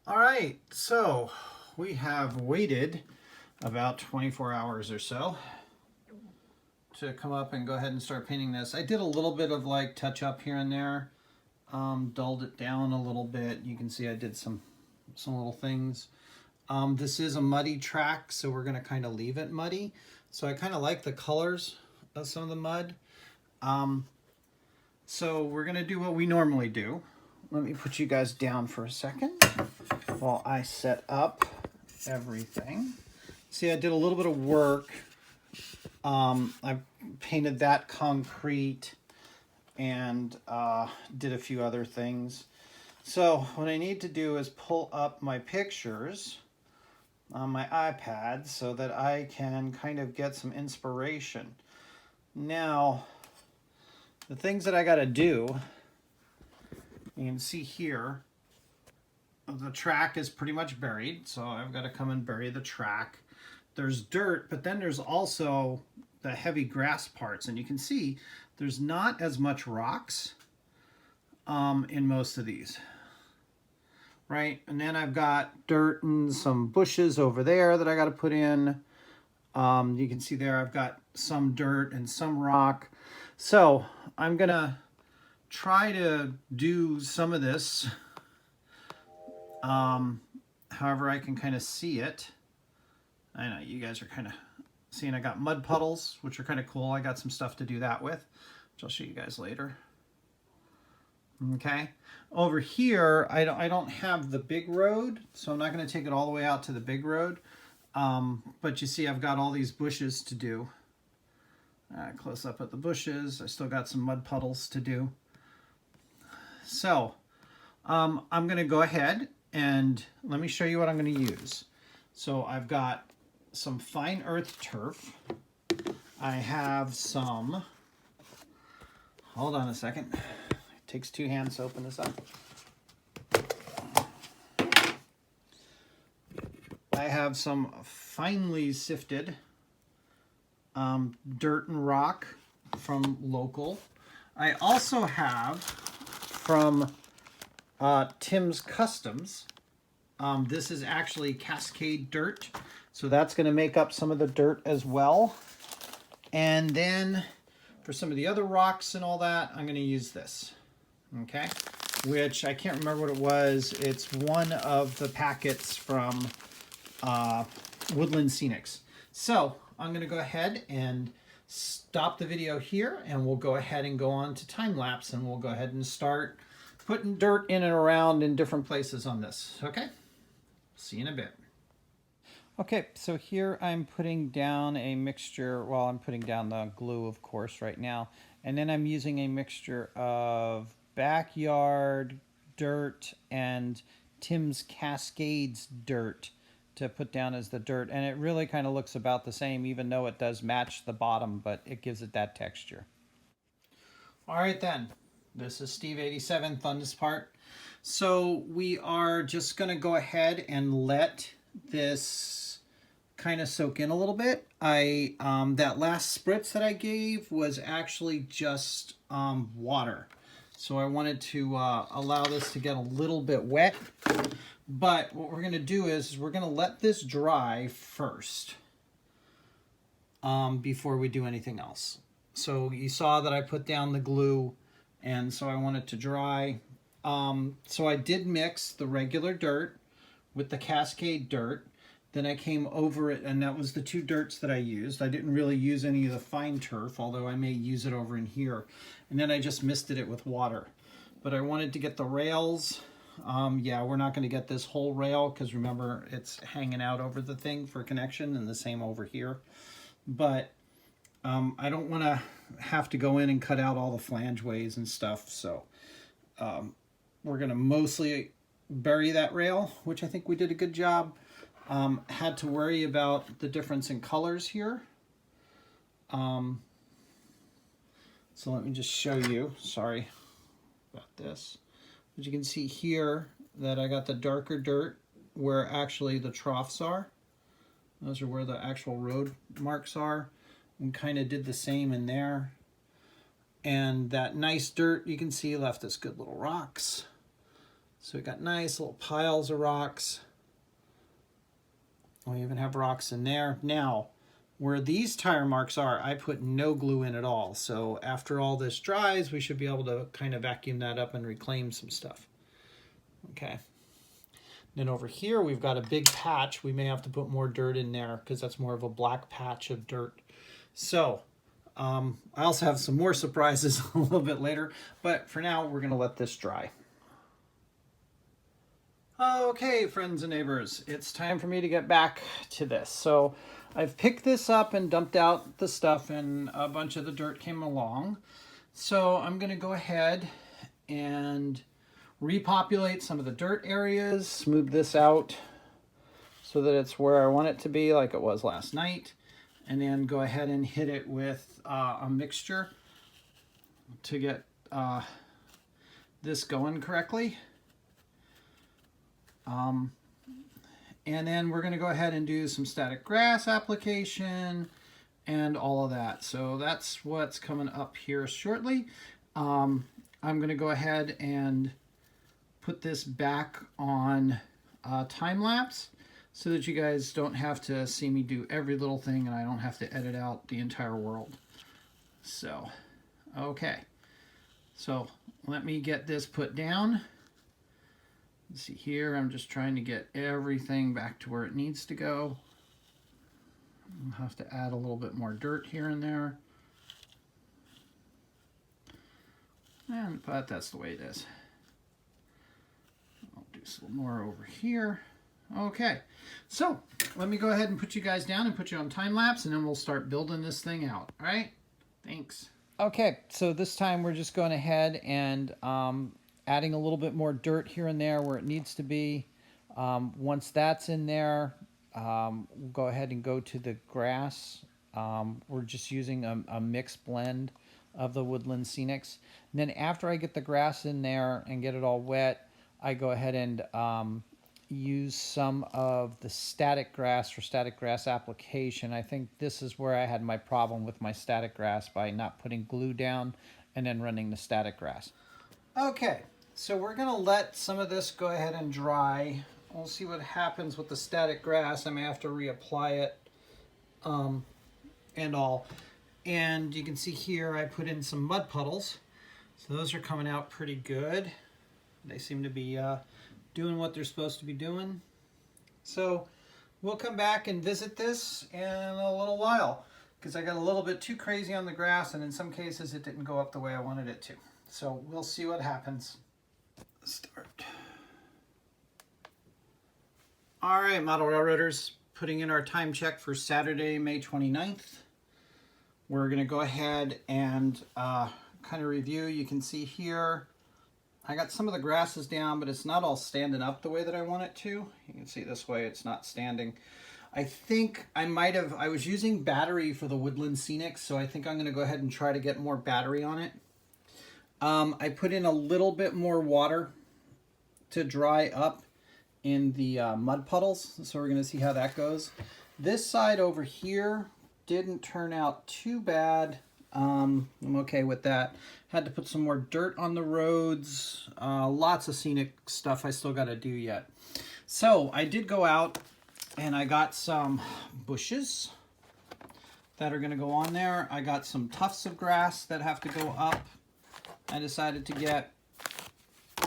All right, so we have waited about 24 hours or so to come up and go ahead and start painting this. I did a little bit of like touch up here and there, dulled it down a little bit. You can see I did some little things. This is a muddy track, so we're gonna kind of leave it muddy. So I kind of like the colors of some of the mud. So we're gonna do what we normally do. Let me put you guys down for a second while I set up everything. See, I did a little bit of work. I painted that concrete and did a few other things. So what I need to do is pull up my pictures on my iPad so that I can kind of get some inspiration. Now, the things that I got to do, you can see here, the track is pretty much buried, so I've got to come and bury the track. There's dirt, but then there's also the heavy grass parts, and you can see there's not as much rocks in most of these, right? And then I've got dirt and some bushes over there that I got to put in. You can see there I've got some dirt and some rock. So I'm gonna try to do some of this however I can kind of see it. I know you guys are kind of seeing I got mud puddles, which are kind of cool. I got some stuff to do that with, which I'll show you guys later. Okay, over here I don't have the big road, so I'm not going to take it all the way out to the big road, but you see I've got all these bushes to do. Close up at the bushes. I still got some mud puddles to do. So I'm going to go ahead and let me show you what I'm going to use. So I've got some fine earth turf. I have some, hold on a second. It takes two hands to open this up. I have some finely sifted dirt and rock from local. I also have from Tim's Customs. This is actually Cascade dirt, so that's going to make up some of the dirt as well. And then for some of the other rocks and all that, I'm going to use this, okay? Which I can't remember what it was. It's one of the packets from Woodland Scenics. So I'm going to go ahead and stop the video here, and we'll go ahead and go on to time lapse, and we'll go ahead and start putting dirt in and around in different places on this. Okay, see you in a bit. Okay, so here I'm putting down a mixture. Well, I'm putting down the glue, of course, right now, and then I'm using a mixture of backyard dirt and Tim's Cascades dirt to put down as the dirt, and it really kind of looks about the same, even though it does match the bottom, but it gives it that texture. All right then, this is Steve 87th on this part. So we are just going to go ahead and let this kind of soak in a little bit. That last spritz that I gave was actually just water. So I wanted to allow this to get a little bit wet. But what we're going to do is we're going to let this dry first. before we do anything else. So you saw that I put down the glue, and so I want it to dry. So I did mix the regular dirt with the Cascade dirt. Then I came over it, and that was the two dirts that I used. I didn't really use any of the fine turf, although I may use it over in here. And then I just misted it with water. But I wanted to get the rails. Yeah, we're not going to get this whole rail because remember, it's hanging out over the thing for connection, and the same over here. But I don't want to have to go in and cut out all the flangeways and stuff. So we're going to mostly bury that rail, which I think we did a good job. Had to worry about the difference in colors here. So let me just show you, sorry about this. But you can see here that I got the darker dirt where actually the troughs are. Those are where the actual road marks are. And kind of did the same in there. And that nice dirt you can see left us good little rocks. So we got nice little piles of rocks. We even have rocks in there. Now, where these tire marks are, I put no glue in at all. So after all this dries, we should be able to kind of vacuum that up and reclaim some stuff. Okay. Then over here, we've got a big patch. We may have to put more dirt in there because that's more of a black patch of dirt. So I also have some more surprises a little bit later. But for now, we're going to let this dry. Okay, friends and neighbors, it's time for me to get back to this. So I've picked this up and dumped out the stuff, and a bunch of the dirt came along. So I'm going to go ahead and repopulate some of the dirt areas, smooth this out so that it's where I want it to be like it was last night, and then go ahead and hit it with a mixture to get this going correctly. And then we're going to go ahead and do some static grass application and all of that. So that's what's coming up here shortly. I'm going to go ahead and put this back on time lapse so that you guys don't have to see me do every little thing and I don't have to edit out the entire world. So, okay. So let me get this put down. See here, I'm just trying to get everything back to where it needs to go. I'll have to add a little bit more dirt here and there. But that's the way it is. I'll do some more over here. Okay, so let me go ahead and put you guys down and put you on time lapse, and then we'll start building this thing out. All right, thanks. Okay, so this time we're just going ahead and adding a little bit more dirt here and there where it needs to be. Once that's in there, we'll go ahead and go to the grass. We're just using a mixed blend of the Woodland Scenics. And then after I get the grass in there and get it all wet, I go ahead and use some of the static grass for static grass application. I think this is where I had my problem with my static grass by not putting glue down and then running the static grass. Okay, so we're going to let some of this go ahead and dry. We'll see what happens with the static grass. I may have to reapply it and all. And you can see here I put in some mud puddles. So those are coming out pretty good. They seem to be doing what they're supposed to be doing. So we'll come back and visit this in a little while because I got a little bit too crazy on the grass, and in some cases it didn't go up the way I wanted it to. So we'll see what happens. Start. All right, model railroaders, putting in our time check for Saturday, May 29th. We're going to go ahead and kind of review. You can see here I got some of the grasses down, but it's not all standing up the way that I want it to. You can see this way it's not standing. I think I was using battery for the Woodland Scenics, so I think I'm going to go ahead and try to get more battery on it. I put in a little bit more water to dry up in the mud puddles, so we're going to see how that goes. This side over here didn't turn out too bad. I'm okay with that. Had to put some more dirt on the roads. Lots of scenic stuff I still got to do yet. So I did go out and I got some bushes. that are going to go on there. I got some tufts of grass that have to go up. I decided to get.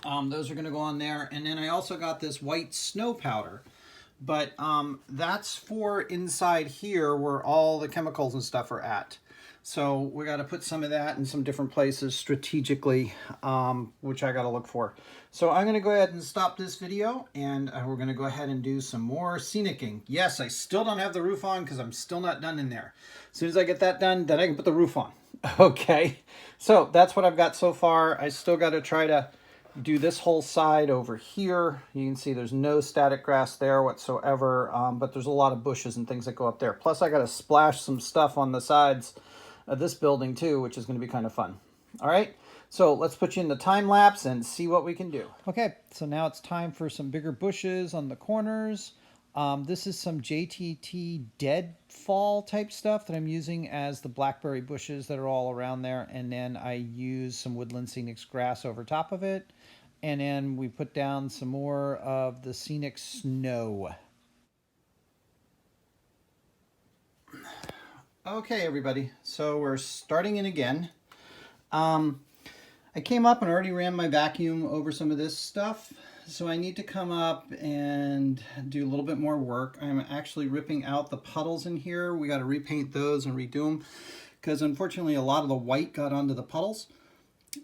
Those are going to go on there. And then I also got this white snow powder. But that's for inside here where all the chemicals and stuff are at. So we got to put some of that in some different places strategically, which I got to look for. So I'm going to go ahead and stop this video, and we're going to go ahead and do some more scenicking. Yes, I still don't have the roof on because I'm still not done in there. As soon as I get that done, then I can put the roof on. Okay, so that's what I've got so far. I still got to try to do this whole side over here. You can see there's no static grass there whatsoever, but there's a lot of bushes and things that go up there. Plus I got to splash some stuff on the sides of this building too, which is going to be kind of fun. All right, so let's put you in the time lapse and see what we can do. Okay, so now it's time for some bigger bushes on the corners. This is some JTT deadfall type stuff that I'm using as the blackberry bushes that are all around there. And then I use some Woodland Scenics grass over top of it. And then we put down some more of the scenic snow. Okay, everybody. So we're starting in again. I came up and already ran my vacuum over some of this stuff. So I need to come up and do a little bit more work. I'm actually ripping out the puddles in here. We got to repaint those and redo them because unfortunately a lot of the white got onto the puddles.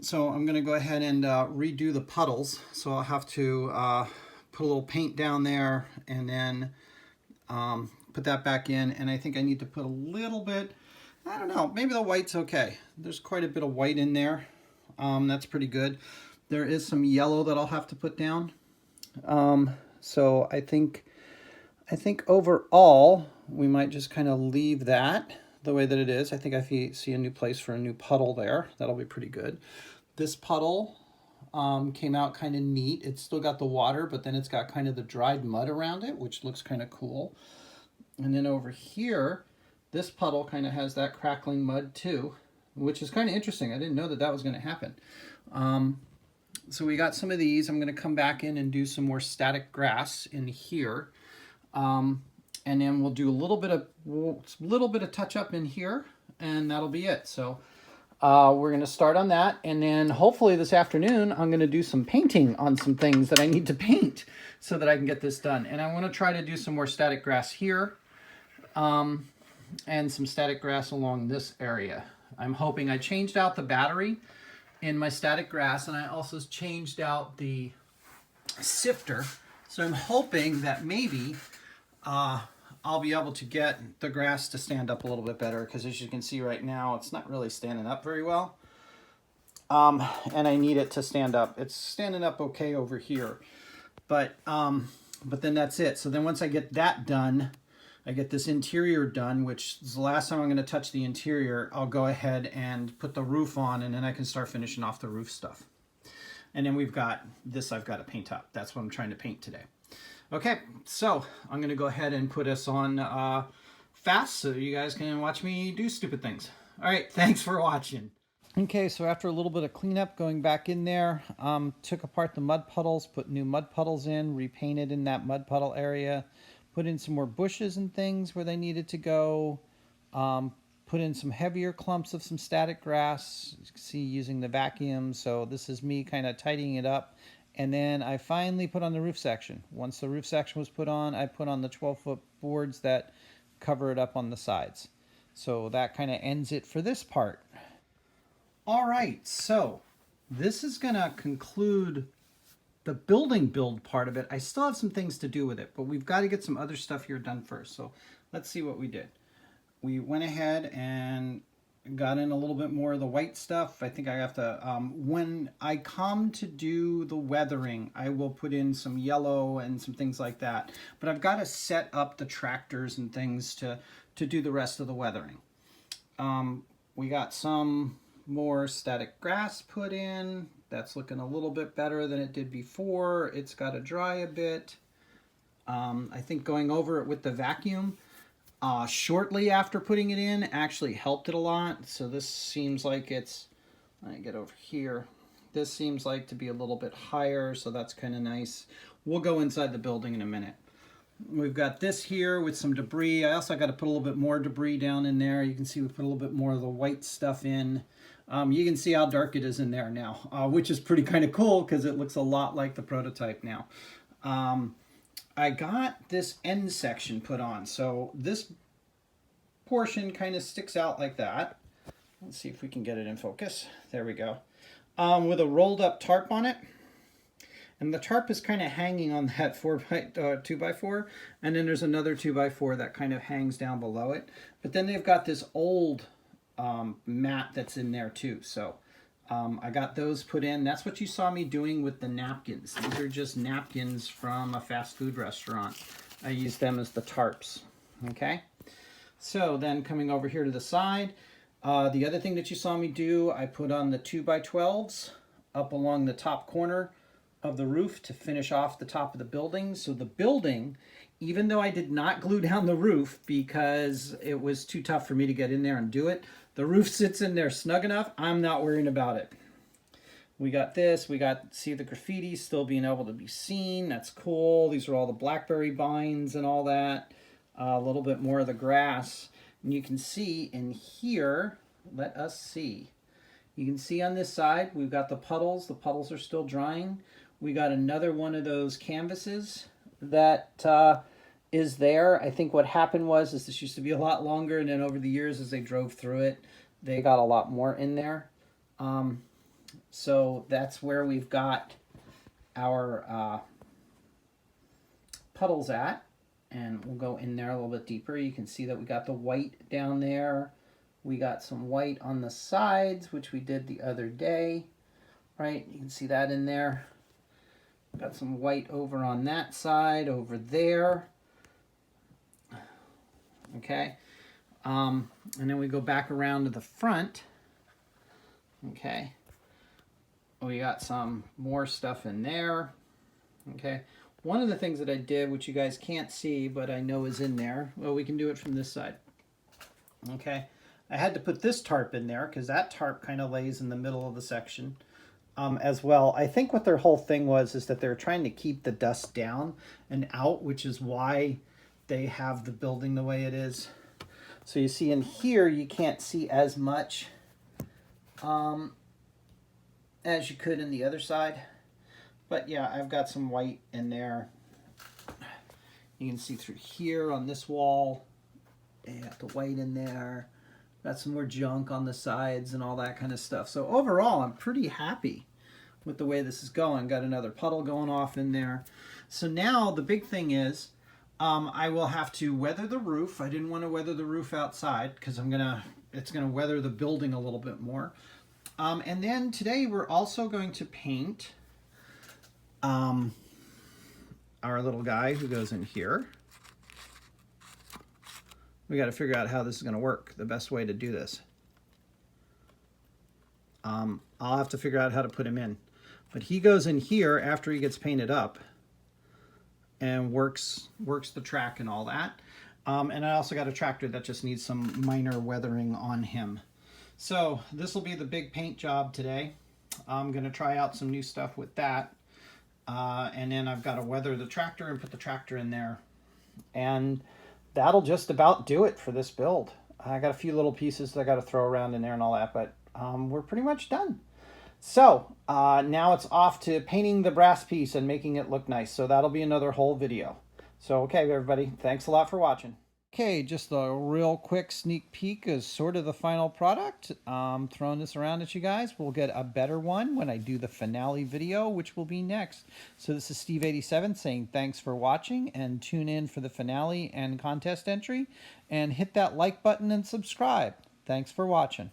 So I'm going to go ahead and redo the puddles. So I'll have to put a little paint down there and then put that back in. And I think I need to put a little bit, I don't know, maybe the white's okay. There's quite a bit of white in there. That's pretty good. There is some yellow that I'll have to put down. So I think overall we might just kind of leave that the way that it is. I think I see a new place for a new puddle there. That'll be pretty good. This puddle came out kind of neat. It's still got the water, but then it's got kind of the dried mud around it, which looks kind of cool. And then over here, this puddle kind of has that crackling mud too, which is kind of interesting. I didn't know that that was going to happen. So we got some of these. I'm going to come back in and do some more static grass in here. And then we'll do a little bit of touch up in here, and that'll be it. So we're going to start on that. And then hopefully this afternoon, I'm going to do some painting on some things that I need to paint so that I can get this done. And I want to try to do some more static grass here, and some static grass along this area. I'm hoping I changed out the battery in my static grass, and I also changed out the sifter. So I'm hoping that maybe I'll be able to get the grass to stand up a little bit better, because as you can see right now, it's not really standing up very well. And I need it to stand up. It's standing up okay over here, but then that's it. So then once I get that done, I get this interior done, which is the last time I'm going to touch the interior. I'll go ahead and put the roof on, and then I can start finishing off the roof stuff. And then we've got this I've got to paint up. That's what I'm trying to paint today. Okay, so I'm going to go ahead and put us on fast so you guys can watch me do stupid things. All right, thanks for watching. Okay, so after a little bit of cleanup, going back in there, took apart the mud puddles, put new mud puddles in, repainted in that mud puddle area, put in some more bushes and things where they needed to go, put in some heavier clumps of some static grass, you can see using the vacuum. So this is me kind of tidying it up. And then I finally put on the roof section. Once the roof section was put on, I put on the 12-foot boards that cover it up on the sides. So that kind of ends it for this part. All right, so this is going to conclude the building build part of it. I still have some things to do with it, but we've got to get some other stuff here done first. So let's see what we did. We went ahead and got in a little bit more of the white stuff. I think I have to, when I come to do the weathering, I will put in some yellow and some things like that. But I've got to set up the tractors and things to do the rest of the weathering. We got some more static grass put in. That's looking a little bit better than it did before. It's got to dry a bit. I think going over it with the vacuum shortly after putting it in actually helped it a lot. So this seems like it's, let me get over here. This seems like to be a little bit higher, so that's kind of nice. We'll go inside the building in a minute. We've got this here with some debris. I also got to put a little bit more debris down in there. You can see we put a little bit more of the white stuff in. You can see how dark it is in there now, which is pretty kind of cool because it looks a lot like the prototype now. I got this end section put on. So this portion kind of sticks out like that. Let's see if we can get it in focus. There we go. With a rolled up tarp on it. And the tarp is kind of hanging on that 2x4, and then there's another 2x4 that kind of hangs down below it. But then they've got this old mat that's in there too. So I got those put in. That's what you saw me doing with the napkins. These are just napkins from a fast food restaurant. I use them as the tarps. Okay. So then coming over here to the side, the other thing that you saw me do, I put on the 2x12s up along the top corner of the roof to finish off the top of the building. So the building, even though I did not glue down the roof because it was too tough for me to get in there and do it, the roof sits in there snug enough. I'm not worrying about it. We got this. We got, see the graffiti still being able to be seen. That's cool. These are all the blackberry vines and all that. A little bit more of the grass. And you can see in here, let us see. You can see on this side, we've got the puddles. The puddles are still drying. We got another one of those canvases that is there. I think what happened was this used to be a lot longer, and then over the years as they drove through it, they got a lot more in there. So that's where we've got our puddles at, and we'll go in there a little bit deeper. You can see that we got the white down there. We got some white on the sides, which we did the other day, right? You can see that in there. Got some white over on that side, over there. Okay. And then we go back around to the front. Okay. We got some more stuff in there. Okay. One of the things that I did, which you guys can't see, but I know is in there. Well, we can do it from this side. Okay. I had to put this tarp in there because that tarp kind of lays in the middle of the section. As well. I think what their whole thing was is that they're trying to keep the dust down and out, which is why they have the building the way it is. So you see in here, you can't see as much as you could in the other side. But yeah, I've got some white in there. You can see through here on this wall. I got the white in there. Got some more junk on the sides and all that kind of stuff. So overall, I'm pretty happy with the way this is going. Got another puddle going off in there. So now the big thing is I will have to weather the roof. I didn't want to weather the roof outside because it's gonna weather the building a little bit more. And then today we're also going to paint our little guy who goes in here. We got to figure out how this is going to work, the best way to do this. I'll have to figure out how to put him in. But he goes in here after he gets painted up and works the track and all that. And I also got a tractor that just needs some minor weathering on him. So this will be the big paint job today. I'm going to try out some new stuff with that. And then I've got to weather the tractor and put the tractor in there. And that'll just about do it for this build. I got a few little pieces that I got to throw around in there and all that, but we're pretty much done. So now it's off to painting the brass piece and making it look nice. So that'll be another whole video. So, okay, everybody, thanks a lot for watching. Okay, just a real quick sneak peek is sort of the final product. Throwing this around at you guys. We'll get a better one when I do the finale video, which will be next. So this is Steve87 saying thanks for watching, and tune in for the finale and contest entry, and hit that like button and subscribe. Thanks for watching.